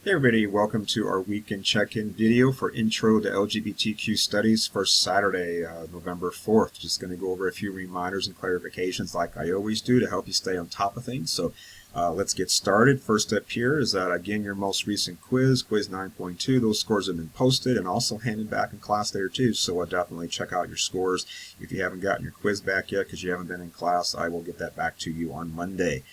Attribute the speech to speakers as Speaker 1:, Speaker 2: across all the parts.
Speaker 1: Hey everybody, welcome to our weekend check-in video for Intro to LGBTQ Studies for Saturday, November 4th. Just going to go over a few reminders and clarifications like I always do to help you stay on top of things. So let's get started. First up here is that, again, your most recent quiz 9.2. Those scores have been posted and also handed back in class there too, so definitely check out your scores. If you haven't gotten your quiz back yet because you haven't been in class, I will get that back to you on Monday.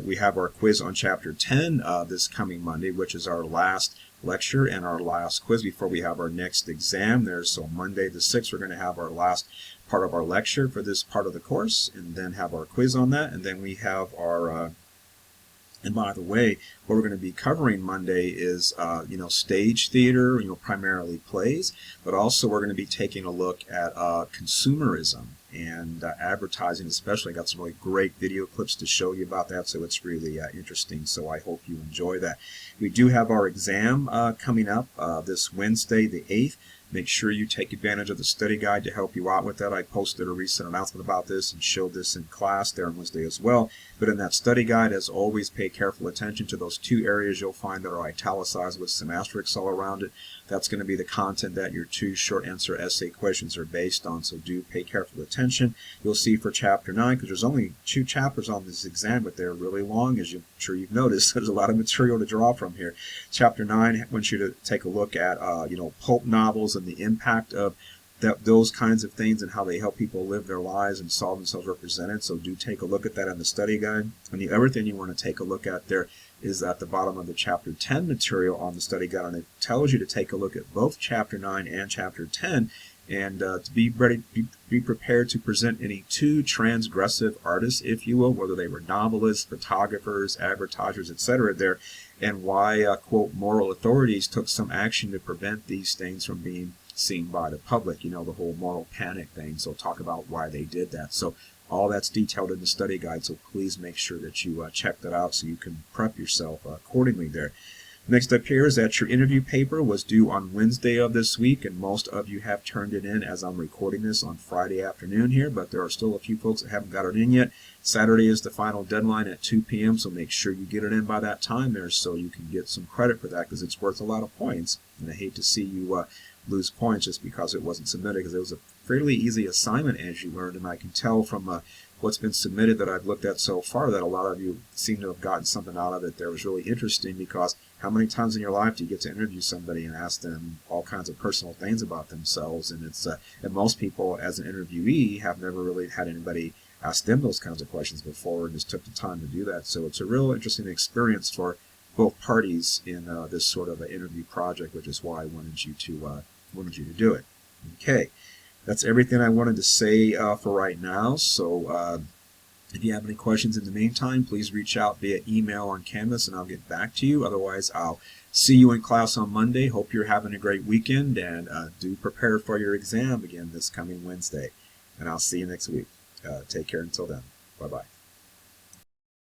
Speaker 1: We have our quiz on Chapter 10 this coming Monday, which is our last lecture and our last quiz before we have our next exam there. So Monday the 6th, we're going to have our last part of our lecture for this part of the course and then have our quiz on that. And then we have our and by the way, what we're going to be covering Monday is, stage theater, primarily plays, but also we're going to be taking a look at consumerism and advertising especially. Got some really great video clips to show you about that, so it's really interesting, so I hope you enjoy that. We do have our exam coming up this Wednesday, the 8th. Make sure you take advantage of the study guide to help you out with that. I posted a recent announcement about this and showed this in class there on Wednesday as well. But in that study guide, as always, pay careful attention to those two areas you'll find that are italicized with some asterisks all around it. That's going to be the content that your two short answer essay questions are based on, so do pay careful attention. You'll see for Chapter 9, because there's only 2 chapters on this exam, but they're really long, as I'm sure you've noticed. There's a lot of material to draw from here. Chapter 9 wants you to take a look at, pulp novels and the impact of those kinds of things and how they help people live their lives and saw themselves represented. So do take a look at that in the study guide. And the other thing you want to take a look at there is at the bottom of the Chapter 10 material on the study guide, and it tells you to take a look at both Chapter 9 and Chapter 10 and to be ready, be prepared to present any 2 transgressive artists, if you will, whether they were novelists, photographers, advertisers, etc. there, and why, quote, moral authorities took some action to prevent these things from being seen by the public, the whole moral panic thing. So talk about why they did that. So all that's detailed in the study guide, so please make sure that you check that out so you can prep yourself accordingly there. Next up here is that your interview paper was due on Wednesday of this week, and most of you have turned it in as I'm recording this on Friday afternoon here, but there are still a few folks that haven't got it in yet. Saturday is the final deadline at 2 p.m., so make sure you get it in by that time there so you can get some credit for that, because it's worth a lot of points, and I hate to see you lose points just because it wasn't submitted, because it was a fairly easy assignment, as you learned, and I can tell from what's been submitted that I've looked at so far that a lot of you seem to have gotten something out of it that was really interesting, because how many times in your life do you get to interview somebody and ask them all kinds of personal things about themselves? And it's and most people, as an interviewee, have never really had anybody ask them those kinds of questions before and just took the time to do that. So it's a real interesting experience for both parties in this sort of an interview project, which is why I wanted you to do it. Okay, that's everything I wanted to say for right now. So if you have any questions in the meantime, please reach out via email on Canvas and I'll get back to you. Otherwise, I'll see you in class on Monday. Hope you're having a great weekend, and do prepare for your exam again this coming Wednesday. And I'll see you next week. Take care until then. Bye-bye.